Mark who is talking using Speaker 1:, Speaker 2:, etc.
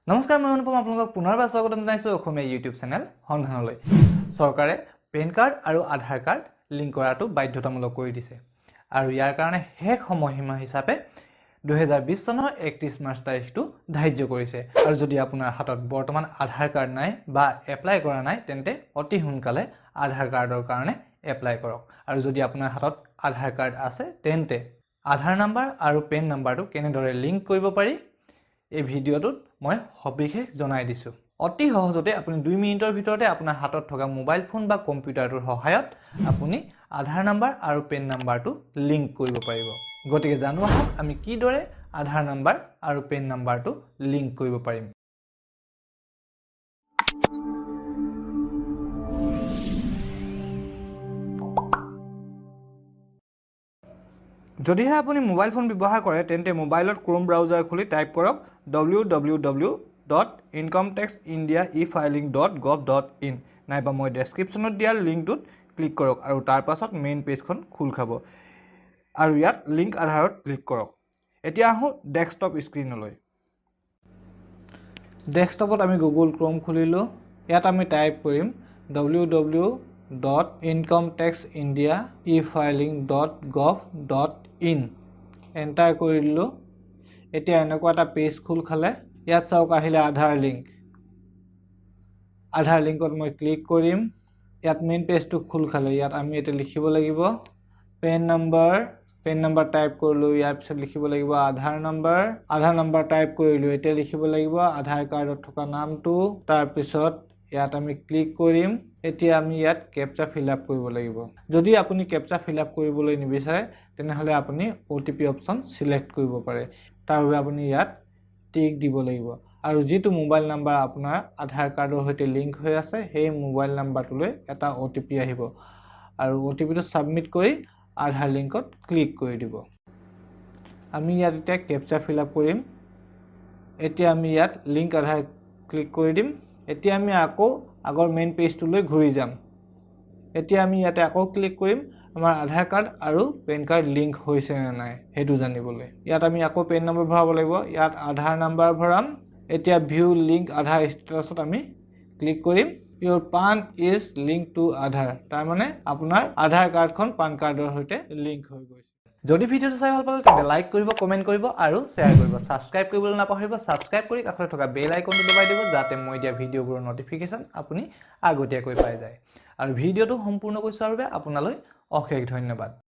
Speaker 1: নমস্কাৰ মই অনুপম আপোনালোকক পুনৰবাৰ স্বাগতম জনাইছো অসমীয়া ইউটিউব চেনেল সন্ধানলৈ চৰকাৰে পেন কাৰ্ড আৰু আধাৰ কাৰ্ড লিংক কৰাটো বাধ্যতামূলক কৰি দিছে আৰু ইয়াৰ কাৰণে শেষ সময়সীমা হিচাপে 2020 চনৰ 31 মাৰ্চ তাৰিখটো ধাৰ্য কৰিছে আৰু যদি আপোনাৰ হাতত বৰ্তমান আধাৰ কাৰ্ড নাই বা এপ্লাই কৰা নাই তেন্তে অতি সোনকালে আধাৰ কাৰ্ডৰ কাৰণে এপ্লাই কৰক আৰু যদি আপোনাৰ হাতত আধাৰ কাৰ্ড আছে তেন্তে আধাৰ নম্বৰ আৰু পেন নম্বৰটো কেনেদৰে লিংক কৰিব পাৰি এই ভিডিঅ'টোত মই সবিশেষ জনাই দিছো অতি সহজতে আপুনি 2 মিনিটৰ ভিতৰতে আপোনাৰ হাতত থকা মোবাইল ফোন বা কম্পিউটাৰটোৰ সহায়ত আপুনি আধাৰ নম্বৰ আৰু পেন নম্বৰটো লিংক কৰিব পাৰিব গতিকে জানো আহক আমি কিদৰে আধাৰ নম্বৰ আৰু পেন নম্বৰটো লিংক কৰিব পাৰিম যদিহে আপুনি মোবাইল ফোন ব্যৱহাৰ কৰে তেন্তে মোবাইলত ক্ৰোম ব্ৰাউজাৰ খুলি টাইপ কৰক www.incometaxindia.efiling.gov.in নাইবা মই ডেসক্ৰিপচনত দিয়া লিংকটোত ক্লিক কৰক আৰু তাৰ পাছত মেইন পেজখন খোল খাব আৰু ইয়াত লিংক আধাৰত ক্লিক কৰক এতিয়া আহো ডেস্কটপ স্ক্ৰিনলৈ ডেস্কটপত আমি গুগল ক্ৰোম খুলিলো ইয়াত আমি টাইপ কৰিম www.incometaxindia.efiling.gov.in এন্টাৰ কৰিলো এতিয়া এনেকুৱা এটা পেজ খোল খালে ইয়াত চাওক আহিলে আধাৰ লিংকত মই ক্লিক কৰিম ইয়াত মেইন পেজটো খোল খালে ইয়াত আমি এটা লিখিব লাগিব পেন নম্বৰ টাইপ কৰিলো ইয়াৰ পিছত লিখিব লাগিব আধাৰ নম্বৰ টাইপ কৰিলো এতিয়া লিখিব লাগিব আধাৰ কাৰ্ডত থকা নামটো তাৰ পিছত ইয়াত আমি ক্লিক কৰিম এতিয়া আমি ইয়াত ক্যাপচা ফিল আপ কৰিব লাগিব যদি আপুনি ক্যাপচা ফিল আপ কৰিবলৈ নিবিচাৰে তেনেহলে আপুনি ওটিপি অপচন সিলেক্ট কৰিব পাৰে তাৰ বাবে আপুনি ইয়াত টিক দিব লাগিব আৰু যেটো মোবাইল নম্বৰ আপোনাৰ আধাৰ কাৰ্ডৰ সৈতে লিংক হৈ আছে সেই মোবাইল নম্বৰটোলৈ এটা ওটিপি আহিব আৰু ওটিপিটো সাবমিট কৰি আধাৰ লিংকত ক্লিক কৰি দিব আমি ইয়াত এটা ক্যাপচা ফিল আপ কৰিম এতিয়া আমি ইয়াত লিংক আধাৰ ক্লিক কৰি দিম এতিয়া আমি আকৌ আগৰ মেইন পেজটোলৈ ঘূৰি যাম এতিয়া আমি ইয়াতে আকৌ ক্লিক কৰিম আমাৰ আধাৰ কাৰ্ড আৰু পেন কাৰ্ড লিংক হৈছে নে নাই হেতু জানিবলৈ ইয়াত আমি আকৌ পেন নম্বৰ ভৰাব লাগিব ইয়াত আধাৰ নম্বৰ ভৰাম এতিয়া ভিউ লিংক আধাৰ ষ্টেটাছত আমি ক্লিক কৰিম your pan is linked to আধাৰ তাৰ মানে আপোনাৰ আধাৰ কাৰ্ডখন পান কাৰ্ডৰ সৈতে লিংক হৈ গৈছে যদি ভিডিওটো চাই ভাল পালে তেন্তে লাইক কৰিব কমেন্ট কৰিব আৰু শেয়াৰ কৰিব সাবস্ক্ৰাইব কৰিবলৈ নাপাহৰিব সাবস্ক্ৰাইব কৰি কাষত থকা বেল আইকনটো দবাই দিব যাতে মই দিয়া ভিডিওবোৰৰ নটিফিকেশন আপুনি আগতীয়াকৈ পাই যায় আৰু ভিডিওটো সম্পূৰ্ণকৈ চোৱাৰ বাবে আপোনালৈ অশেষ ধন্যবাদ